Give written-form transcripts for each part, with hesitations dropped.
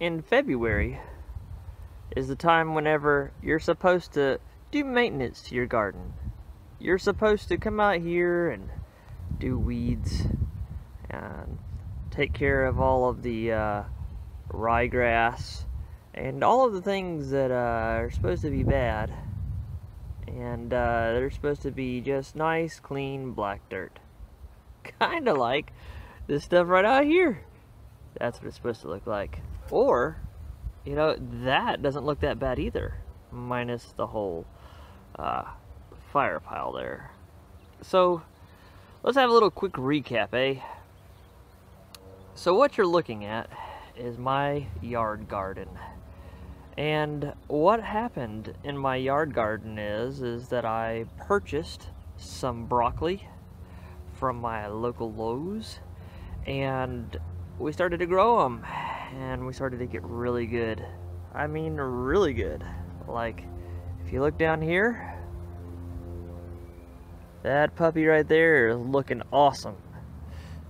in February is the time whenever you're supposed to do maintenance to your garden. You're supposed to come out here and do weeds and take care of all of the ryegrass and all of the things that are supposed to be bad, and they're supposed to be just nice, clean, black dirt. Kind of like this stuff right out here. That's what it's supposed to look like. Or, you know, that doesn't look that bad either, minus the whole fire pile there. So, let's have a little quick recap, eh? So what you're looking at is my yard garden. And what happened in my yard garden is that I purchased some broccoli from my local Lowe's, and we started to grow them, and we started to get really good. I mean, really good. Like, if you look down here, that puppy right there is looking awesome.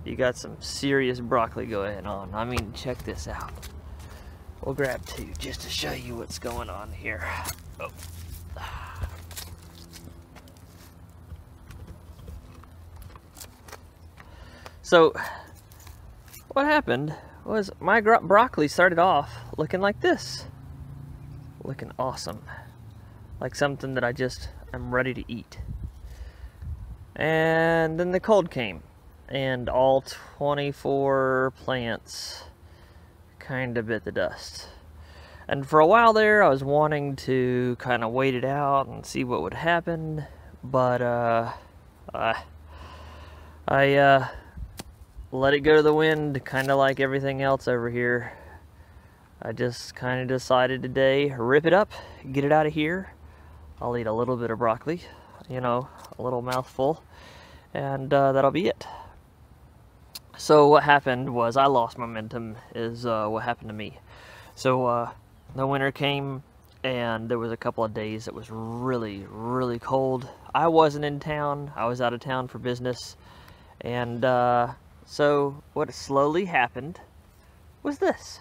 You got some serious broccoli going on. I mean, check this out. We'll grab two just to show you what's going on here. Oh. So, what happened was my broccoli started off looking like this. Looking awesome. Like something that I just am ready to eat. And then the cold came, and all 24 plants kind of bit the dust. And for a while there, I was wanting to kind of wait it out and see what would happen, but I let it go to the wind, kind of like everything else over here. I just kind of decided today, rip it up, get it out of here. I'll eat a little bit of broccoli, you know, a little mouthful, and that'll be it. So what happened was I lost momentum, is what happened to me. So the winter came, and there was a couple of days that was really, really cold. I wasn't in town. I was out of town for business. And so what slowly happened was this.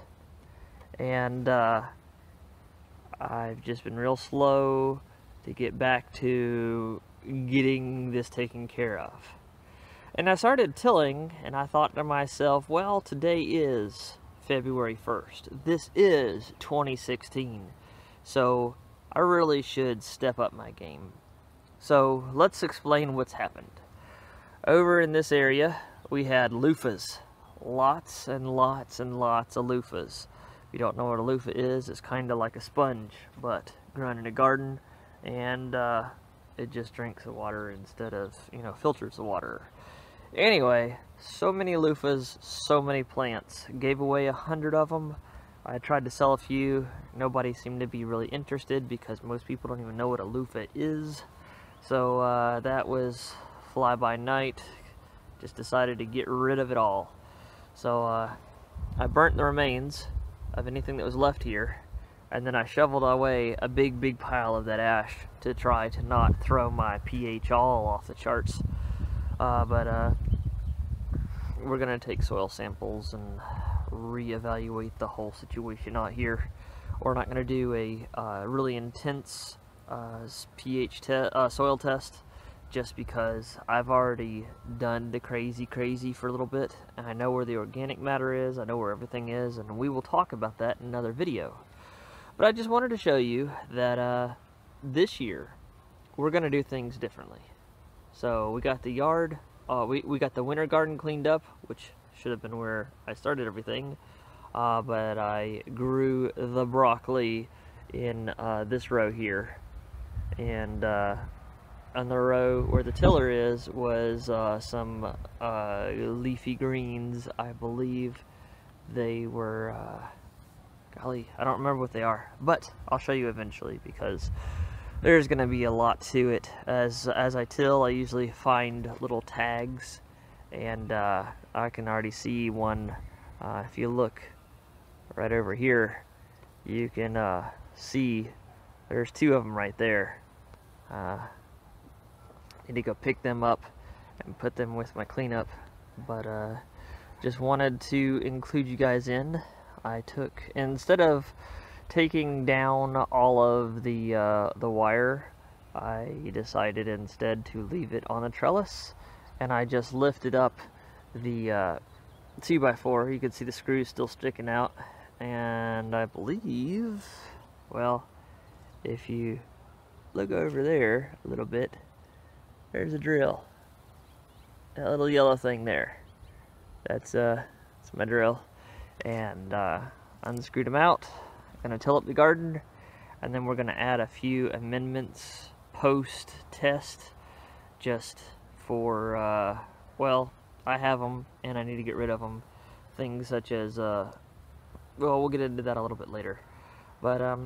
And I've just been real slow to get back to getting this taken care of. And I started tilling, and I thought to myself, well, today is February 1st. This is 2016. So I really should step up my game. So let's explain what's happened. Over in this area, we had loofahs. Lots and lots and lots of loofahs. If you don't know what a loofah is, it's kind of like a sponge, but grown in a garden, and it just drinks the water instead of, you know, filters the water. Anyway, so many loofahs, so many plants. Gave away 100 of them. I tried to sell a few. Nobody seemed to be really interested because most people don't even know what a loofah is. So that was fly by night. Just decided to get rid of it all. So I burnt the remains of anything that was left here, and then I shoveled away a big pile of that ash to try to not throw my pH all off the charts. But we're gonna take soil samples and reevaluate the whole situation out here. We're not gonna do a really intense pH soil test, just because I've already done the crazy for a little bit, and I know where the organic matter is, I know where everything is, and we will talk about that in another video. But I just wanted to show you that this year we're gonna do things differently. So we got the yard, we got the winter garden cleaned up, which should have been where I started everything, but I grew the broccoli in this row here, and on the row where the tiller is was some leafy greens. I believe they were, golly, I don't remember what they are, but I'll show you eventually, because there's going to be a lot to it. As I till, I usually find little tags, and I can already see one. If you look right over here, you can see there's two of them right there. Need to go pick them up and put them with my cleanup, but just wanted to include you guys in I took, instead of taking down all of the wire, I decided instead to leave it on a trellis, and I just lifted up the 2x4. You can see the screws still sticking out, and I believe, well, if you look over there a little bit, there's a drill. That little yellow thing there. That's my drill. And unscrewed them out. Gonna till up the garden, and then we're gonna add a few amendments post test, just for well, I have them and I need to get rid of them. Things such as well, we'll get into that a little bit later. But I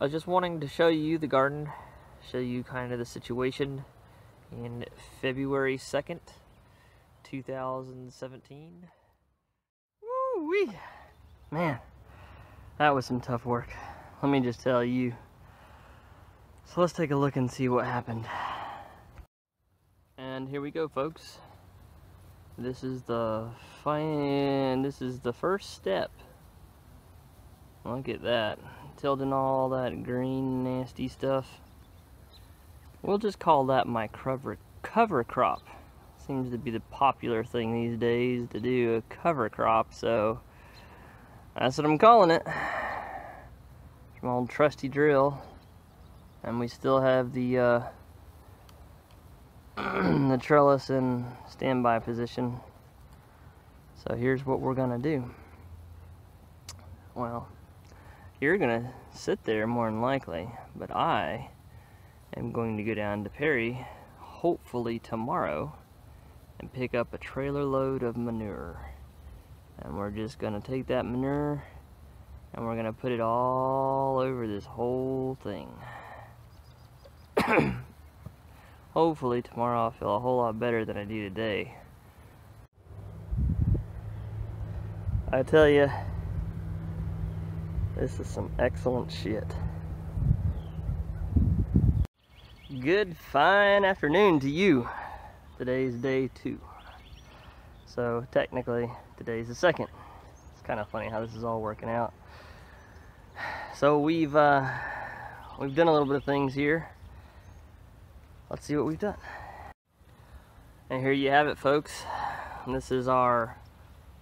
was just wanting to show you the garden, show you kind of the situation in February 2nd, 2017. Woo-wee! Man, that was some tough work. Let me just tell you. So let's take a look and see what happened. And here we go, folks. This is the first step. Look at that. Tilting all that green nasty stuff. We'll just call that my cover crop. Seems to be the popular thing these days to do, a cover crop, so that's what I'm calling it. My old trusty drill. And we still have the the trellis in standby position. So here's what we're gonna do. Well, you're gonna sit there more than likely, but I am going to go down to Perry, hopefully tomorrow, and pick up a trailer load of manure. And we're just gonna take that manure and we're gonna put it all over this whole thing. Hopefully tomorrow I'll feel a whole lot better than I do today. I tell you, this is some excellent shit. Good fine afternoon to you. Today's day 2. So technically today's the 2nd. It's kind of funny how this is all working out. So we've done a little bit of things here. Let's see what we've done. And here you have it, folks. And this is our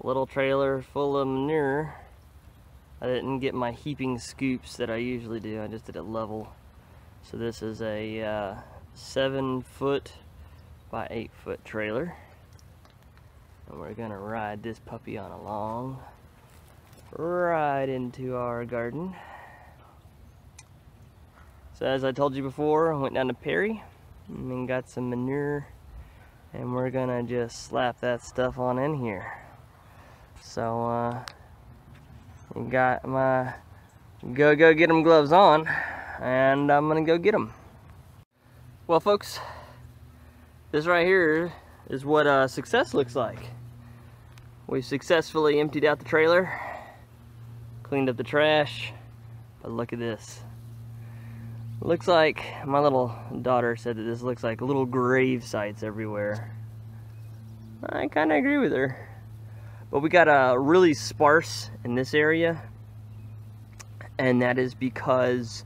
little trailer full of manure. I didn't get my heaping scoops that I usually do. I just did it level. So this is a 7-foot by 8-foot trailer. And we're gonna ride this puppy on along right into our garden. So as I told you before, I went down to Perry and then got some manure, and we're gonna just slap that stuff on in here. So got my go get 'em gloves on, and I'm gonna go get them. Well, folks, this right here is what success looks like. We successfully emptied out the trailer, cleaned up the trash, but look at this. Looks like, my little daughter said that this looks like little grave sites everywhere. I kind of agree with her. But we got really sparse in this area, and that is because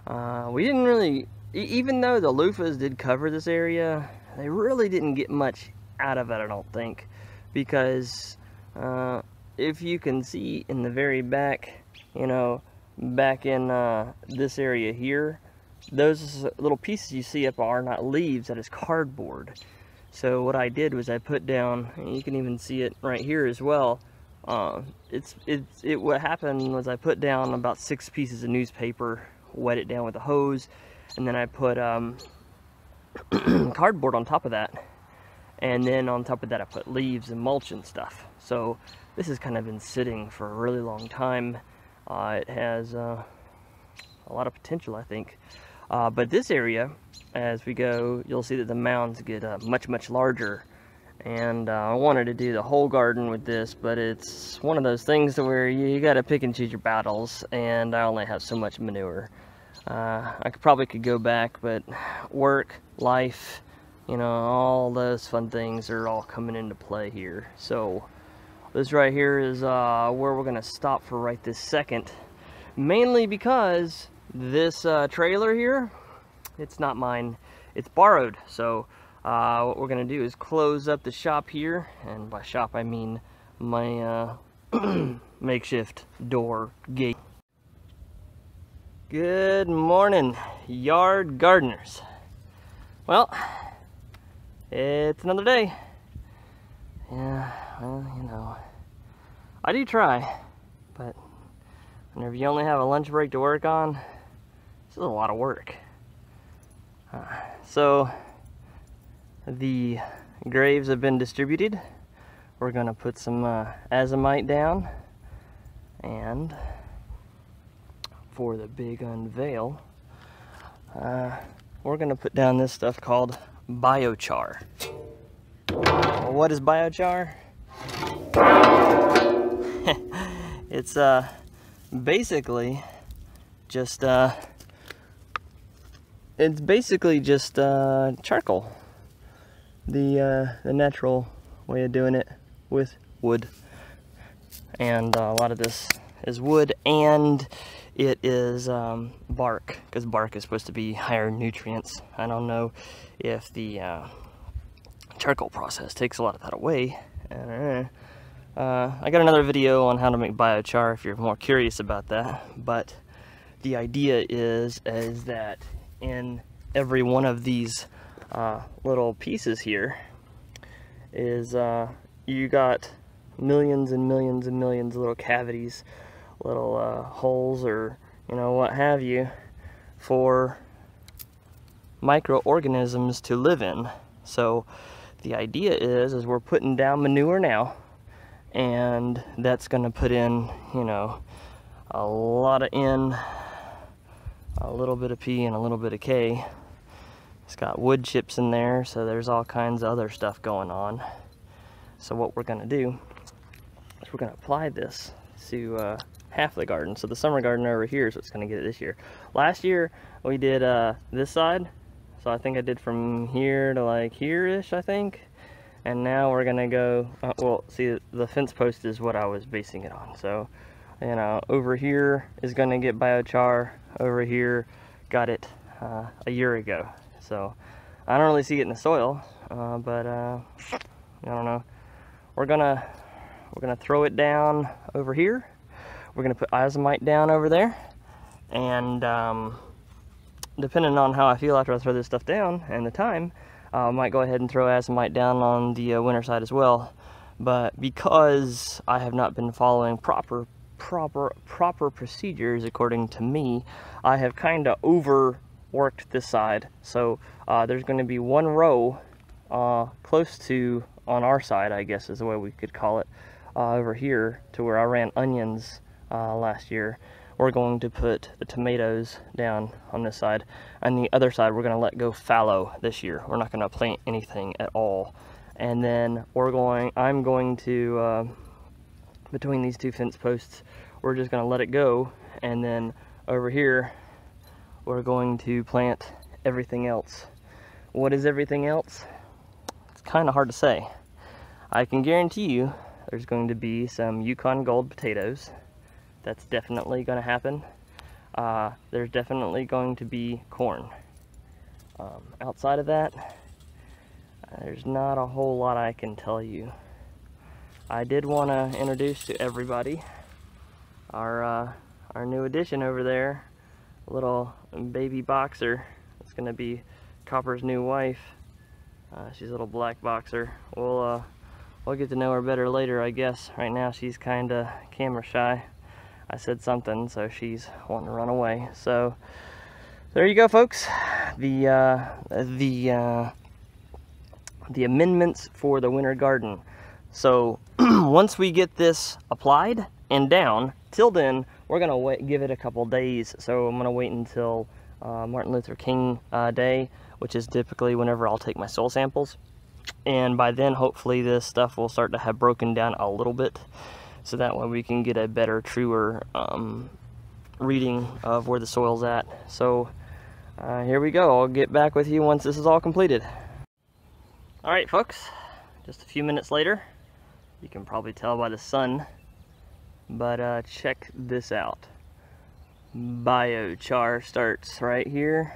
we didn't really, even though the loofahs did cover this area, they really didn't get much out of it, I don't think. Because if you can see in the very back, you know, back in this area here, those little pieces you see up are not leaves, that is cardboard. So what I did was I put down, and you can even see it right here as well, what happened was I put down about 6 pieces of newspaper, wet it down with a hose, and then I put cardboard on top of that, and then on top of that I put leaves and mulch and stuff. So this has kind of been sitting for a really long time. It has a lot of potential, I think. But this area, as we go, you'll see that the mounds get much larger. And I wanted to do the whole garden with this, but it's one of those things to where you got to pick and choose your battles, and I only have so much manure. I probably could go back, but work, life, you know, all those fun things are all coming into play here. So This right here is where we're gonna stop for right this second. Mainly because this trailer here, it's not mine, it's borrowed. So what we're gonna do is close up the shop here, and by shop I mean my makeshift door gate. Good morning, yard gardeners. Well, it's another day. Yeah, well, you know, I do try, but whenever you only have a lunch break to work on, it's a lot of work. So the graves have been distributed. We're gonna put some azomite down, and for the big unveil, we're gonna put down this stuff called biochar. Well, what is biochar? It's basically just charcoal. The natural way of doing it with wood, and a lot of this is wood, and it is bark, because bark is supposed to be higher nutrients. I don't know if the charcoal process takes a lot of that away. I got another video on how to make biochar if you're more curious about that, but the idea is that in every one of these little pieces here is you got millions and millions and millions of little cavities, little holes, or you know, what have you, for microorganisms to live in. So the idea is we're putting down manure now, and that's going to put in, you know, a lot of N, a little bit of P, and a little bit of K. It's got wood chips in there, so there's all kinds of other stuff going on. So what we're going to do is we're going to apply this to half the garden. So the summer garden over here is what's going to get it this year. Last year we did this side, so I think I did from here to like here-ish, I think. And now we're going to go, well, see, the fence post is what I was basing it on. So, you know, over here is going to get biochar, over here got it a year ago. So I don't really see it in the soil, but I don't know. We're gonna throw it down over here. We're gonna put azomite down over there, and depending on how I feel after I throw this stuff down and the time, I might go ahead and throw azomite down on the winter side as well. But because I have not been following proper procedures according to me, I have kind of overworked this side. So there's going to be one row close to, on our side, I guess is the way we could call it, over here to where I ran onions last year. We're going to put the tomatoes down on this side, and the other side we're going to let go fallow this year. We're not going to plant anything at all. And then I'm going to, between these two fence posts, we're just going to let it go, and then over here we're going to plant everything else. What is everything else? It's kind of hard to say. I can guarantee you there's going to be some Yukon Gold potatoes. That's definitely going to happen. There's definitely going to be corn. Outside of that, there's not a whole lot I can tell you. I did want to introduce to everybody our new addition over there, a little baby boxer. It's going to be Copper's new wife. She's a little black boxer. We'll get to know her better later, I guess. Right now she's kind of camera shy. I said something, so she's wanting to run away. So there you go, folks. The amendments for the winter garden. So once we get this applied and down, till then we're gonna give it a couple days. So I'm gonna wait until Martin Luther King Day, which is typically whenever I'll take my soil samples, and by then hopefully this stuff will start to have broken down a little bit, so that way we can get a better, truer reading of where the soil's at. So here we go. I'll get back with you once this is all completed. Alright folks, just a few minutes later, You can probably tell by the sun, but check this out. Biochar starts right here.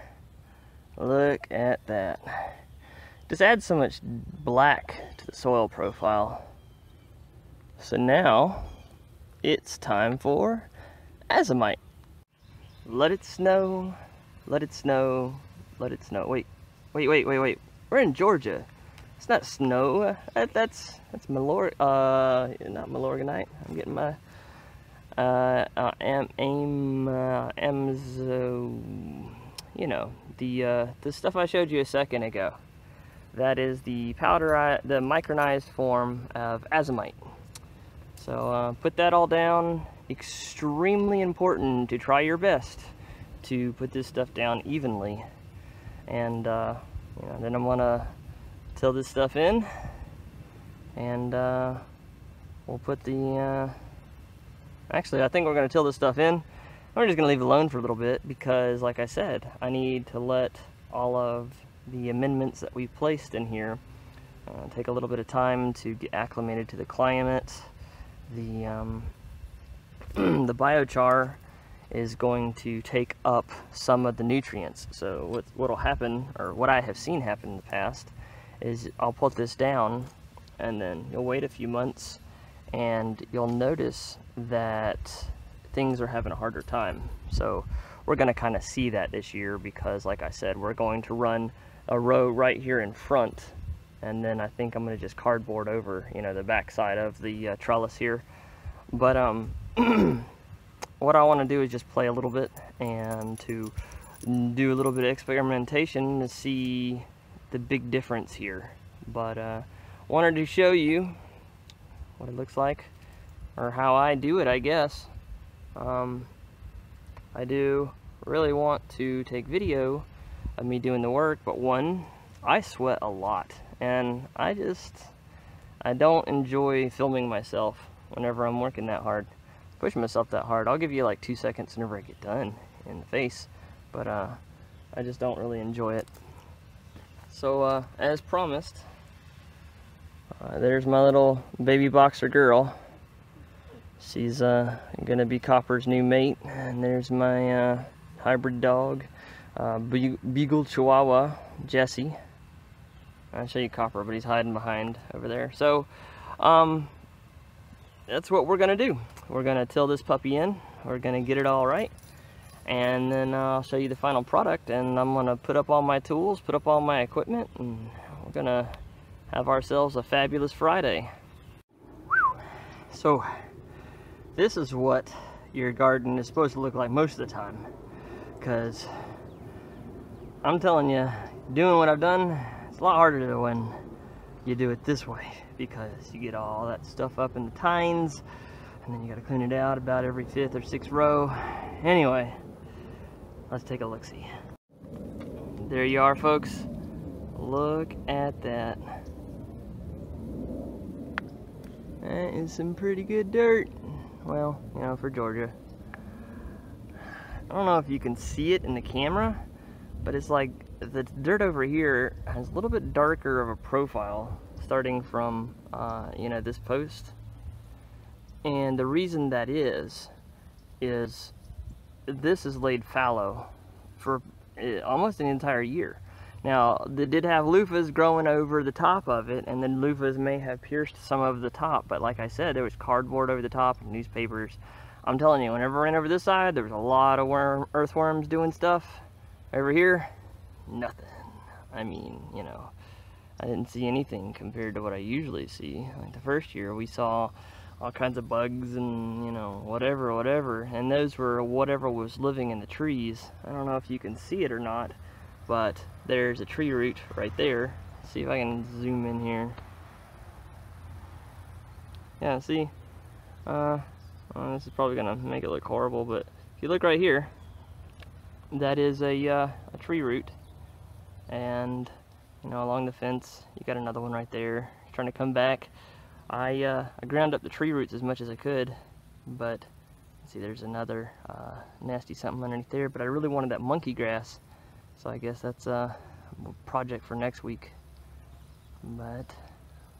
Look at that. Just adds so much black to the soil profile. So now it's time for azomite. Let it snow, let it snow, let it snow. Wait. We're in Georgia. It's not snow. That's not Milorganite. I'm getting my you know, the stuff I showed you a second ago. That is the the micronized form of azomite. So put that all down. Extremely important to try your best to put this stuff down evenly. And you know, then I'm gonna till this stuff in, and we'll put the actually, I think we're gonna till this stuff in. We're just gonna leave it alone for a little bit because, like I said, I need to let all of the amendments that we've placed in here take a little bit of time to get acclimated to the climate. The the biochar is going to take up some of the nutrients. So what'll happen, or what I have seen happen in the past, is I'll put this down and then you'll wait a few months and you'll notice that things are having a harder time. So we're going to kind of see that this year because, like I said, we're going to run a row right here in front, and then I think I'm going to just cardboard over, you know, the back side of the trellis here. But what I want to do is just play a little bit and to do a little bit of experimentation to see the big difference here. But wanted to show you what it looks like, or how I do it, I guess. I do really want to take video of me doing the work, but one, I sweat a lot, and I don't enjoy filming myself whenever I'm working that hard, pushing myself that hard. I'll give you like 2 seconds whenever I get done in the face, but I just don't really enjoy it. So as promised, there's my little baby boxer girl. She's gonna be Copper's new mate. And there's my hybrid dog, Beagle Chihuahua, Jesse. I'll show you Copper, but he's hiding behind over there. So that's what we're gonna do. We're gonna till this puppy in. We're gonna get it all right, and then I'll show you the final product, and I'm gonna put up all my tools, put up all my equipment, and we're gonna have ourselves a fabulous Friday. So this is what your garden is supposed to look like most of the time, because I'm telling you, doing what I've done, it's a lot harder when you do it this way, because you get all that stuff up in the tines, and then you got to clean it out about every 5th or 6th row. Anyway, let's take a look-see. There you are, folks. Look at that. That is some pretty good dirt. Well, you know, for Georgia. I don't know if you can see it in the camera, but it's like the dirt over here has a little bit darker of a profile starting from, you know, this post. And the reason that is this is laid fallow for almost an entire year. Now, they did have loofahs growing over the top of it, and then loofahs may have pierced some of the top, but like I said, there was cardboard over the top and newspapers. I'm telling you, whenever I ran over this side, there was a lot of earthworms doing stuff. Over here, nothing. I mean, you know, I didn't see anything compared to what I usually see. Like the first year, we saw all kinds of bugs and, you know, whatever, and those were whatever was living in the trees. I don't know if you can see it or not, but there's a tree root right there. Let's see if I can zoom in here. Yeah, see? This is probably gonna make it look horrible, but if you look right here, that is a tree root. And, you know, along the fence, you got another one right there. It's trying to come back. I ground up the tree roots as much as I could, but see, there's another nasty something underneath there. But I really wanted that monkey grass, so I guess that's a project for next week. But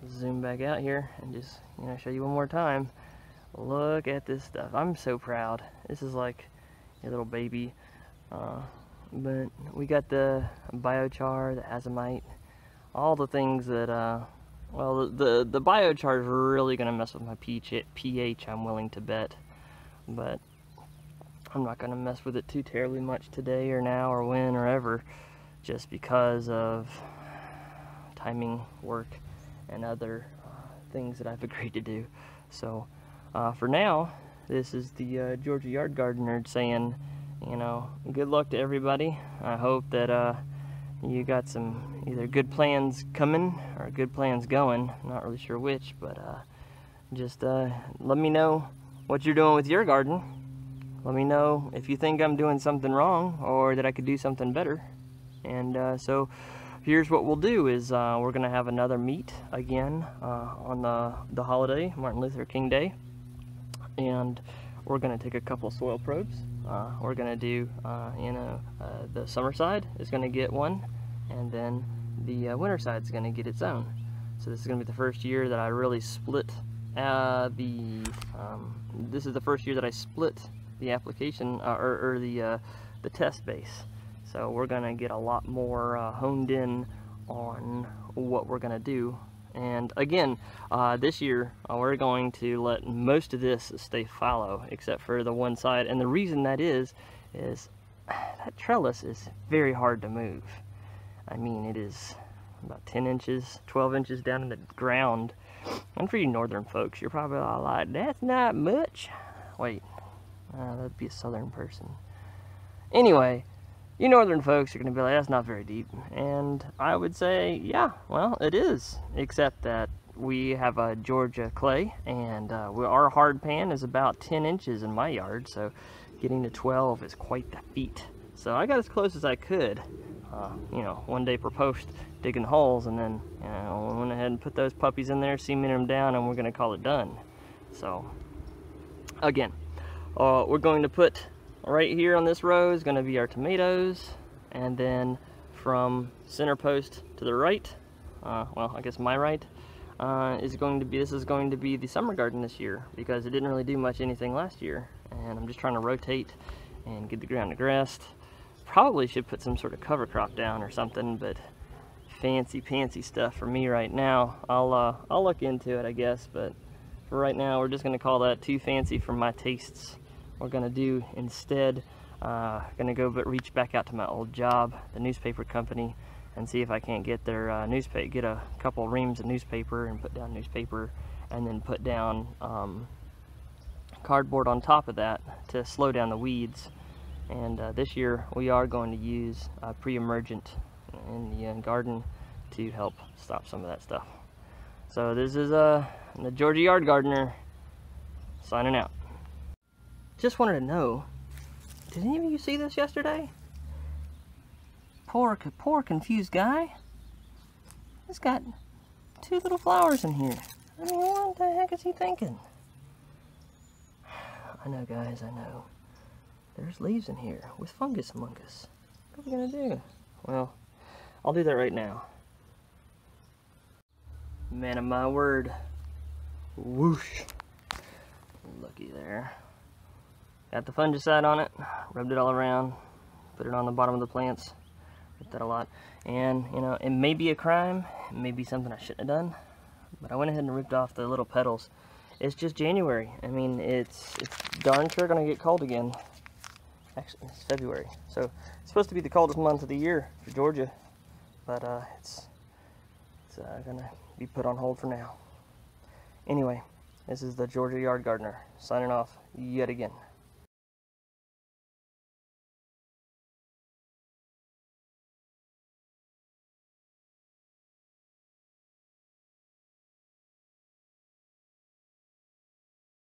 zoom back out here and just, you know, show you one more time. Look at this stuff. I'm so proud. This is like a little baby. But we got the biochar, the azomite, all the things that, well, the biochar is really going to mess with my pH, I'm willing to bet. But I'm not going to mess with it too terribly much today or now or when or ever, just because of timing, work, and other things that I've agreed to do. So for now, this is the Georgia Yard Gardener saying, you know, good luck to everybody. I hope that you got some either good plans coming or good plans going. Not really sure which, but just let me know what you're doing with your garden. Let me know if you think I'm doing something wrong or that I could do something better. And so here's what we'll do is we're going to have another meet again on the holiday, Martin Luther King Day. And we're going to take a couple soil probes. We're going to do, the summer side is going to get one, and then the winter side is going to get its own. So this is going to be the first year that I really split this is the first year that I split the application, or the test base. So we're going to get a lot more honed in on what we're going to do. And again, this year we're going to let most of this stay fallow except for the one side. And the reason that is that trellis is very hard to move. I mean, it is about 10 inches, 12 inches down in the ground. And for you northern folks, you're probably all like, that's not much. Wait, that'd be a southern person. Anyway, you northern folks are going to be like, that's not very deep. And I would say, yeah, well, it is. Except that we have a Georgia clay, and our hard pan is about 10 inches in my yard, so getting to 12 is quite the feat. So I got as close as I could, you know, one day per post, digging holes, and then, you know, went ahead and put those puppies in there, cemented them down, and we're going to call it done. So, again, we're going to put right here on this row is going to be our tomatoes, and then from center post to the right, well, I guess my right, this is going to be the summer garden this year, because it didn't really do much anything last year, and I'm just trying to rotate and get the ground digressed. Probably should put some sort of cover crop down or something, but fancy pantsy stuff for me right now. I'll look into it, I guess, but for right now we're just going to call that too fancy for my tastes. We're going to do instead, going to go reach back out to my old job, the newspaper company, and see if I can't get their get a couple reams of newspaper and put down newspaper, and then put down cardboard on top of that to slow down the weeds. And this year we are going to use pre-emergent in the garden to help stop some of that stuff. So this is the Georgia Yard Gardener signing out. Just wanted to know, did any of you see this yesterday? Poor confused guy. He's got 2 little flowers in here. I mean, what the heck is he thinking? I know, guys, I know. There's leaves in here with fungus among us. What are we gonna do? Well, I'll do that right now. Man of my word. Whoosh. Looky there. Got the fungicide on it, rubbed it all around, put it on the bottom of the plants. Did that a lot. And, you know, it may be a crime, it may be something I shouldn't have done, but I went ahead and ripped off the little petals. It's just January. I mean, it's darn sure gonna get cold again. Actually, it's February, so it's supposed to be the coldest month of the year for Georgia, but it's gonna be put on hold for now. Anyway, this is the Georgia Yard Gardener signing off yet again.